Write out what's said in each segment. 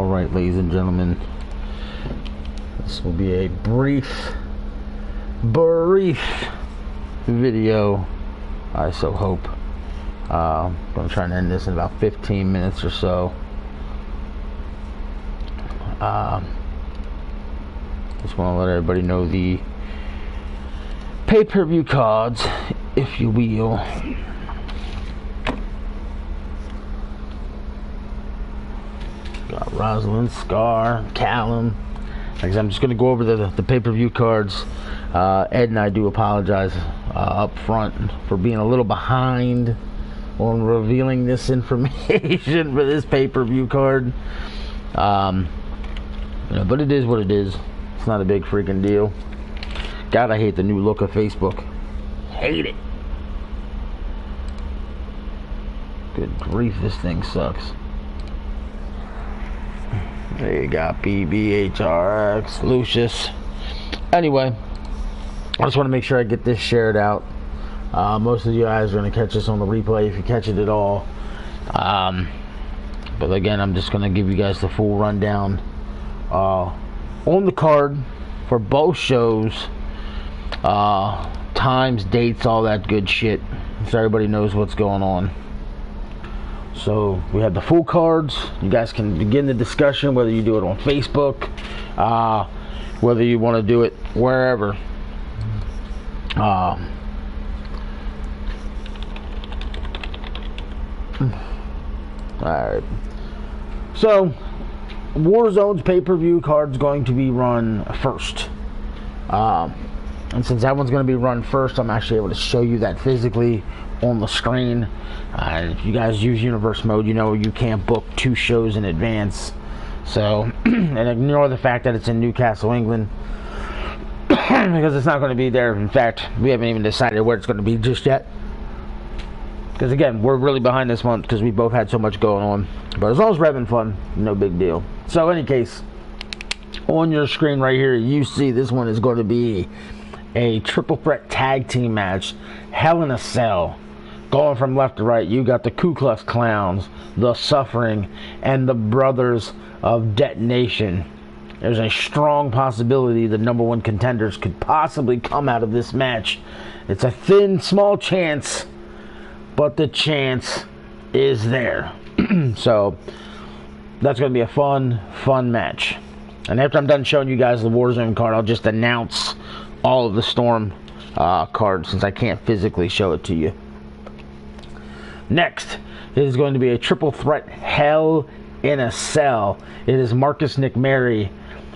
Alright, ladies and gentlemen, this will be a brief video, I so hope. I'm going to try and end this in about 15 minutes or so. Just want to let everybody know the pay-per-view cards, if you will. Got Rosalind, Scar, Callum. Like I'm just going to go over the pay-per-view cards. Ed and I do apologize up front for being a little behind on revealing this information for this pay-per-view card. But it is what it is. It's not a big freaking deal. God, I hate the new look of Facebook. Hate it. Good grief, this thing sucks. There you got PBHRX, Lucius. Anyway, I just want to make sure I get this shared out. Most of you guys are going to catch this on the replay if you catch it at all. But again, I'm just going to give you guys the full rundown on the card for both shows. Times, dates, all that good shit, so everybody knows what's going on. So we have the full cards. You guys can begin the discussion, whether you do it on Facebook, whether you want to do it wherever. Alright, so Warzone's pay-per-view card's going to be run first, and since that one's going to be run first, I'm actually able to show you that physically on the screen. If you guys use Universe Mode, you know you can't book 2 shows in advance. So, and ignore the fact that it's in Newcastle, England, because it's not going to be there. In fact, we haven't even decided where it's going to be just yet. Because again, we're really behind this month because we both had so much going on. But as long as we're having fun, no big deal. So, in any case, on your screen right here, you see this one is going to be a triple threat tag team match, Hell in a Cell. Going from left to right, you got the Ku Klux Klans, the Suffering, and the Brothers of Detonation. There's a strong possibility the #1 contenders could possibly come out of this match. It's a thin, small chance, but the chance is there. So that's going to be a fun match. And after I'm done showing you guys the Warzone card, I'll just announce all of the Storm cards, since I can't physically show it to you. Next is going to be a triple threat Hell in a Cell. It is Marcus McMary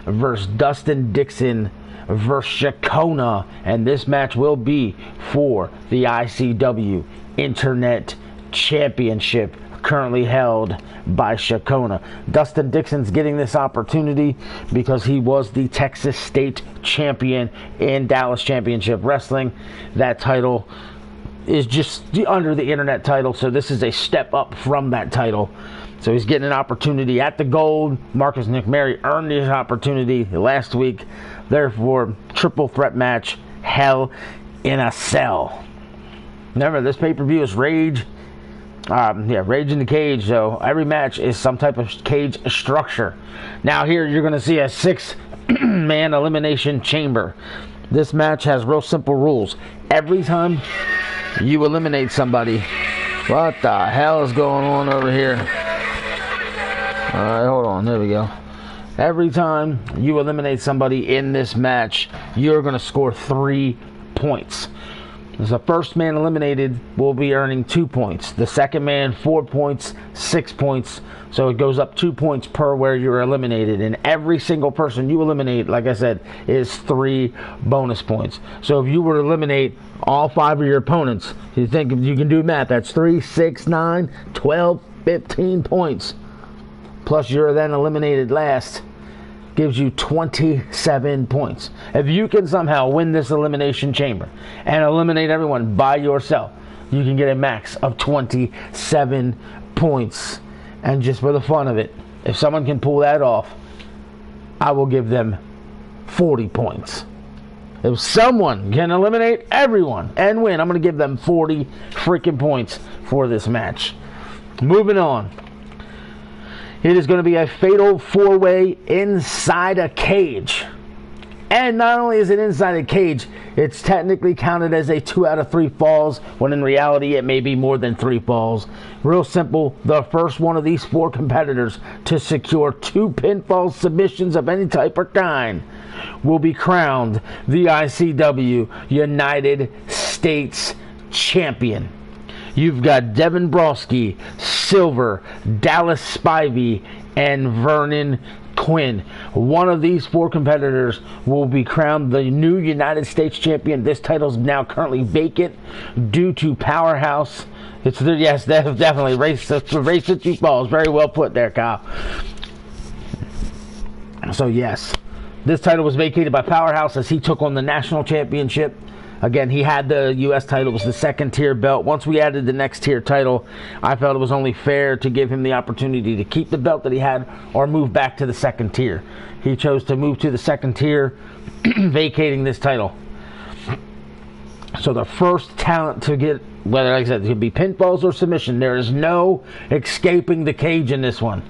versus Dustin Dixon versus Shakona, and this match will be for the ICW Internet Championship, currently held by Shakona. Dustin Dixon's getting this opportunity because he was the Texas State Champion in Dallas Championship Wrestling. That title is just under the Internet title, so this is a step up from that title. So he's getting an opportunity at the gold. Marcus McMary earned his opportunity last week. Therefore, triple threat match, Hell in a Cell. Remember, this pay-per-view is Rage. Rage in the Cage. So every match is some type of cage structure. Now here you're going to see a 6-man elimination chamber. This match has real simple rules. Every time you eliminate somebody, what the hell is going on over here? Alright, hold on, there we go. Every time you eliminate somebody in this match, you're going to score 3 points. The first man eliminated will be earning 2 points. The second man, 4 points, 6 points. So it goes up 2 points per where you're eliminated. And every single person you eliminate, like I said, is 3 bonus points. So if you were to eliminate all 5 of your opponents, you think if you can do math, that's 3, 6, 9, 12, 15 points. Plus you're then eliminated last. Gives you 27 points. If you can somehow win this elimination chamber and eliminate everyone by yourself, you can get a max of 27 points. And just for the fun of it, if someone can pull that off, I will give them 40 points. If someone can eliminate everyone and win, I'm going to give them 40 freaking points for this match. Moving on. It is going to be a fatal 4-way inside a cage. And not only is it inside a cage, it's technically counted as a 2 out of 3 falls, when in reality it may be more than 3 falls. Real simple, the first one of these 4 competitors to secure 2 pinfall submissions of any type or kind will be crowned the ICW United States Champion. You've got Devin Broski, Silver, Dallas Spivey, and Vernon Quinn. One of these 4 competitors will be crowned the new United States Champion. This title is now currently vacant due to Powerhouse. Yes, definitely race 50 balls. Very well put there, Kyle. So yes, this title was vacated by Powerhouse as he took on the national championship. Again, he had the U.S. title. It was the 2nd tier belt. Once we added the next tier title, I felt it was only fair to give him the opportunity to keep the belt that he had or move back to the 2nd tier. He chose to move to the 2nd tier, vacating this title. So the first talent to get, whether, like I said, it could be pinfalls or submission, there is no escaping the cage in this one.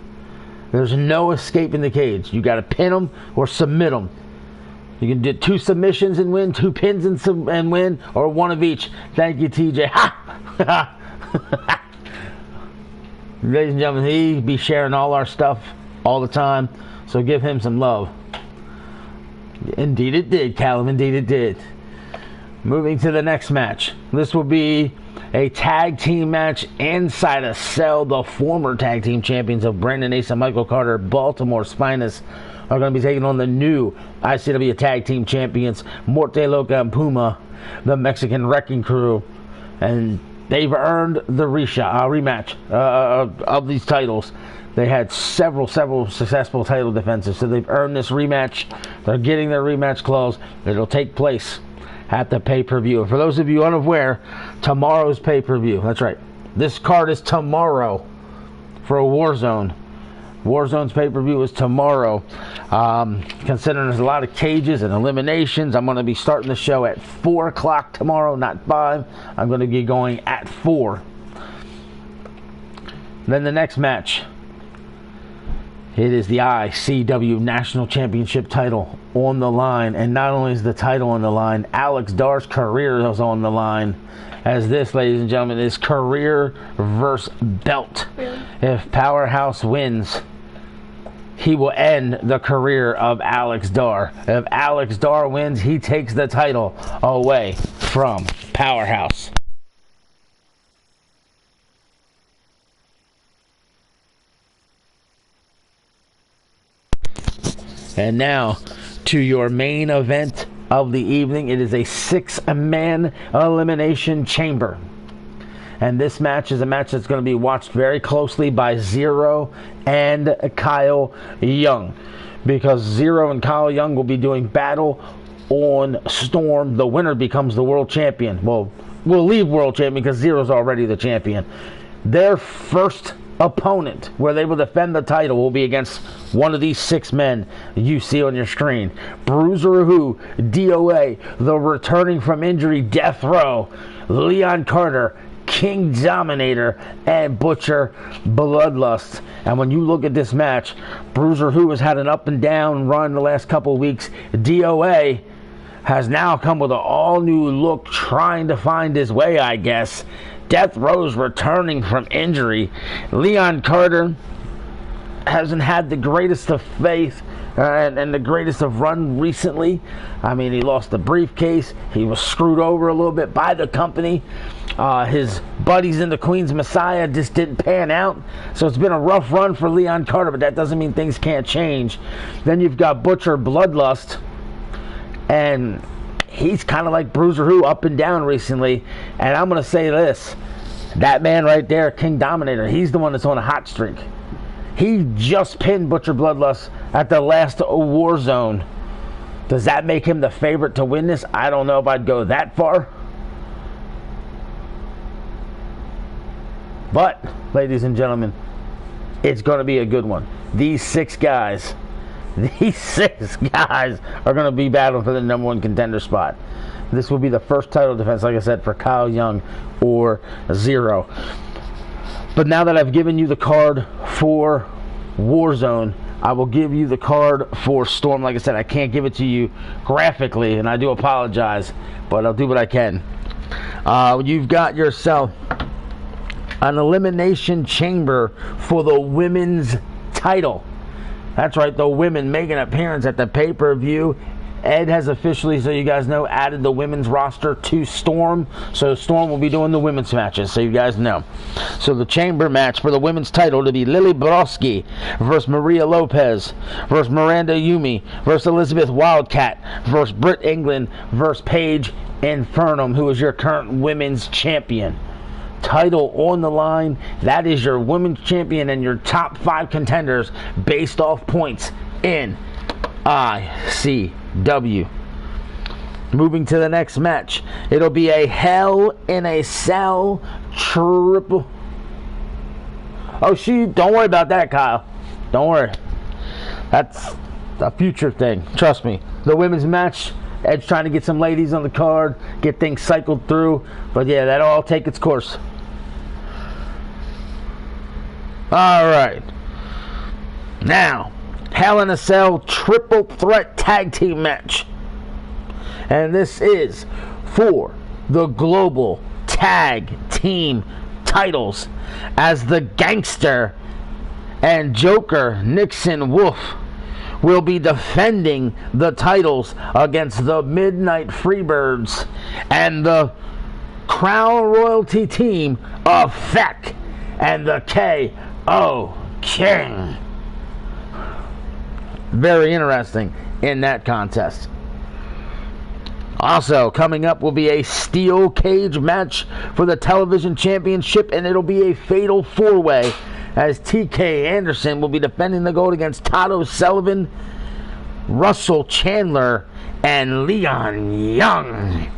There's no escaping the cage. You got to pin them or submit them. You can do 2 submissions and win, 2 pins and win, or 1 of each. Thank you, TJ. Ha! Ladies and gentlemen, he be sharing all our stuff all the time, so give him some love. Indeed it did, Callum. Indeed it did. Moving to the next match. This will be a tag team match inside a cell. The former tag team champions of Brandon Ace and Michael Carter, Baltimore's finest, are going to be taking on the new ICW Tag Team Champions, Morte Loca and Puma, the Mexican Wrecking Crew. And they've earned the rematch of these titles. They had several successful title defenses, so they've earned this rematch. They're getting their rematch clause. It'll take place at the pay-per-view. And for those of you unaware, tomorrow's pay-per-view. That's right. This card is tomorrow for a Warzone. Warzone's pay-per-view is tomorrow. Considering there's a lot of cages and eliminations, I'm going to be starting the show at 4 o'clock tomorrow, not 5. I'm going to be going at 4. Then the next match. It is the ICW National Championship title on the line. And not only is the title on the line, Alex Dar's career is on the line. As this, ladies and gentlemen, is career versus belt. Really? If Powerhouse wins, he will end the career of Alex Dar. If Alex Dar wins, he takes the title away from Powerhouse. And now to your main event of the evening. It is a 6-man elimination chamber. And this match is a match that's going to be watched very closely by Zero and Kyle Young. Because Zero and Kyle Young will be doing battle on Storm. The winner becomes the world champion. Well, we'll leave world champion because Zero's already the champion. Their first opponent where they will defend the title will be against one of these 6 men you see on your screen. Bruiser Who, DOA, the returning from injury Death Row, Leon Carter, King Dominator, and Butcher Bloodlust. And when you look at this match, Bruiser Who has had an up and down run the last couple of weeks. DOA has now come with an all new look, trying to find his way, I guess. Death Row's returning from injury. Leon Carter hasn't had the greatest of faith and the greatest of run recently. I mean, he lost the briefcase. He was screwed over a little bit by the company. His buddies in the Queen's Messiah just didn't pan out. So it's been a rough run for Leon Carter, but that doesn't mean things can't change. Then you've got Butcher Bloodlust, and he's kind of like Bruiser Who, up and down recently. And I'm going to say this. That man right there, King Dominator, he's the one that's on a hot streak. He just pinned Butcher Bloodlust at the last Warzone. Does that make him the favorite to win this? I don't know if I'd go that far. But, ladies and gentlemen, it's going to be a good one. These 6 guys are going to be battling for the #1 contender spot. This will be the first title defense, like I said, for Kyle Young or Zero. But now that I've given you the card for Warzone. I will give you the card for Storm. Like I said, I can't give it to you graphically, and I do apologize, but I'll do what I can. You've got yourself an elimination chamber for the women's title. That's right, the women making an appearance at the pay-per-view. Ed has officially, so you guys know, added the women's roster to Storm. So Storm will be doing the women's matches, so you guys know. So the chamber match for the women's title to be Lily Broski versus Maria Lopez versus Miranda Yumi versus Elizabeth Wildcat versus Britt England versus Paige Infernum, who is your current women's champion. Title on the line. That is your women's champion and your top 5 contenders based off points in ICW. Moving to the next match, it'll be a Hell in a Cell triple. Oh, don't worry about that, Kyle. Don't worry. That's a future thing. Trust me. The women's match, Ed's trying to get some ladies on the card, get things cycled through. But yeah, that'll all take its course. All right. Now, Hell in a Cell triple threat tag team match. And this is for the global tag team titles, as the Gangster and Joker Nixon Wolf will be defending the titles against the Midnight Freebirds and the Crown Royalty team of Feck and the KO King. Very interesting in that contest. Also, coming up will be a steel cage match for the television championship, and it'll be a fatal 4-way, as TK Anderson will be defending the gold against Todd O'Sullivan, Russell Chandler, and Leon Young.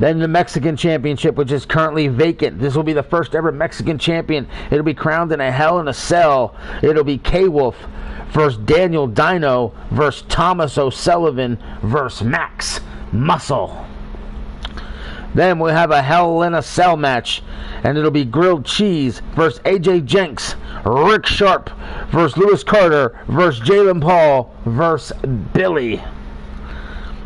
Then the Mexican Championship, which is currently vacant. This will be the first ever Mexican champion. It'll be crowned in a Hell in a Cell. It'll be K-Wolf versus Daniel Dino versus Thomas O'Sullivan versus Max Muscle. Then we'll have a Hell in a Cell match, and it'll be Grilled Cheese versus AJ Jenks, Rick Sharp versus Lewis Carter versus Jalen Paul versus Billy.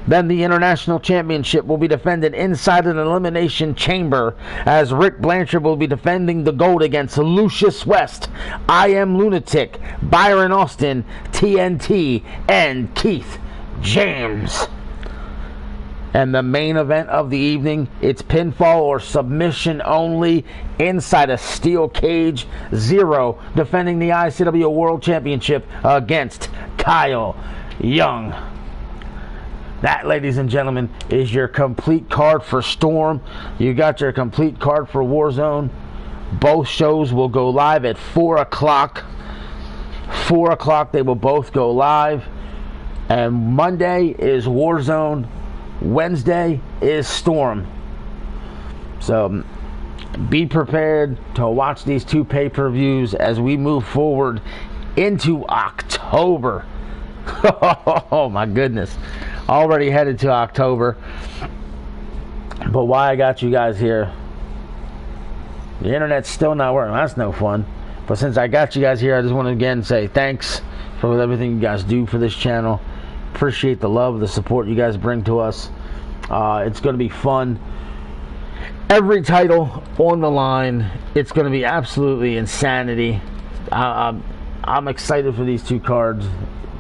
Then the International Championship will be defended inside an elimination chamber, as Rick Blanchard will be defending the gold against Lucius West, I Am Lunatic, Byron Austin, TNT, and Keith James. And the main event of the evening, it's pinfall or submission only inside a steel cage. Zero defending the ICW World Championship against Kyle Young. That, ladies and gentlemen, is your complete card for Storm. You got your complete card for Warzone. Both shows will go live at 4 o'clock. 4 o'clock they will both go live. And Monday is Warzone. Wednesday is Storm. So be prepared to watch these 2 pay-per-views as we move forward into October. Oh my goodness. Already headed to October. But why I got you guys here, the internet's still not working. That's no fun. But since I got you guys here, I just want to again say thanks for everything you guys do for this channel. Appreciate the love, the support you guys bring to us. It's going to be fun. Every title on the line. It's going to be absolutely insanity. I'm excited for these 2 cards.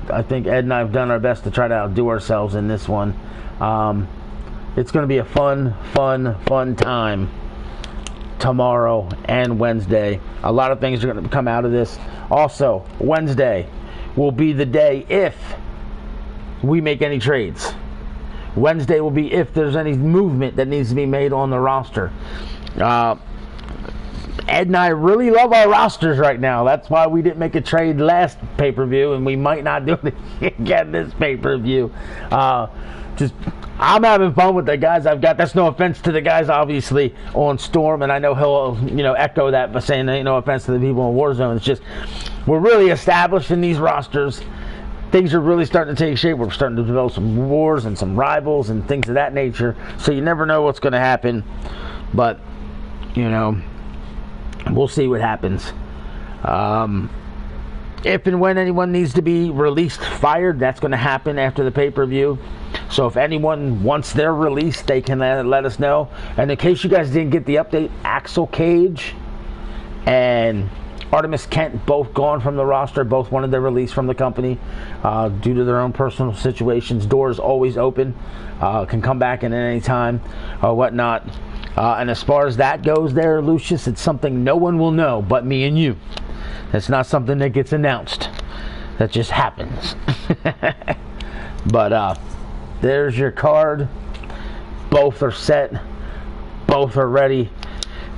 I think Ed and I have done our best to try to outdo ourselves in this one. It's going to be a fun time tomorrow and Wednesday. A lot of things are going to come out of this. Also, Wednesday will be the day if we make any trades. Wednesday will be if there's any movement that needs to be made on the roster. Ed and I really love our rosters right now. That's why we didn't make a trade last pay-per-view, and we might not do it again this pay-per-view. I'm having fun with the guys I've got. That's no offense to the guys, obviously, on Storm, and I know he'll, echo that by saying no offense to the people on Warzone. It's just we're really established in these rosters. Things are really starting to take shape. We're starting to develop some wars and some rivals and things of that nature. So you never know what's going to happen, but we'll see what happens. If and when anyone needs to be released, fired, that's going to happen after the pay-per-view. So if anyone wants their release, they can let us know. And in case you guys didn't get the update, Axel Cage and Artemis Kent both gone from the roster, both wanted their release from the company due to their own personal situations. Doors always open, can come back at any time or whatnot. And as far as that goes there, Lucius, it's something no one will know but me and you. It's not something that gets announced. That just happens. But there's your card. Both are set. Both are ready.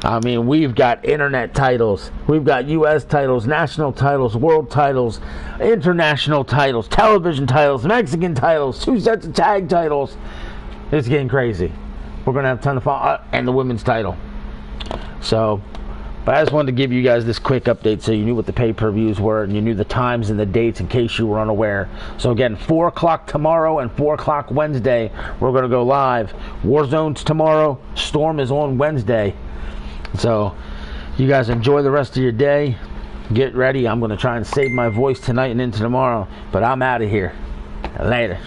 I mean, we've got internet titles. We've got U.S. titles, national titles, world titles, international titles, television titles, Mexican titles, 2 sets of tag titles. It's getting crazy. We're going to have a ton of fun. And the women's title. So, but I just wanted to give you guys this quick update so you knew what the pay-per-views were and you knew the times and the dates in case you were unaware. So again, 4 o'clock tomorrow and 4 o'clock Wednesday, we're going to go live. Warzone's tomorrow. Storm is on Wednesday. So you guys enjoy the rest of your day. Get ready. I'm going to try and save my voice tonight and into tomorrow. But I'm out of here. Later.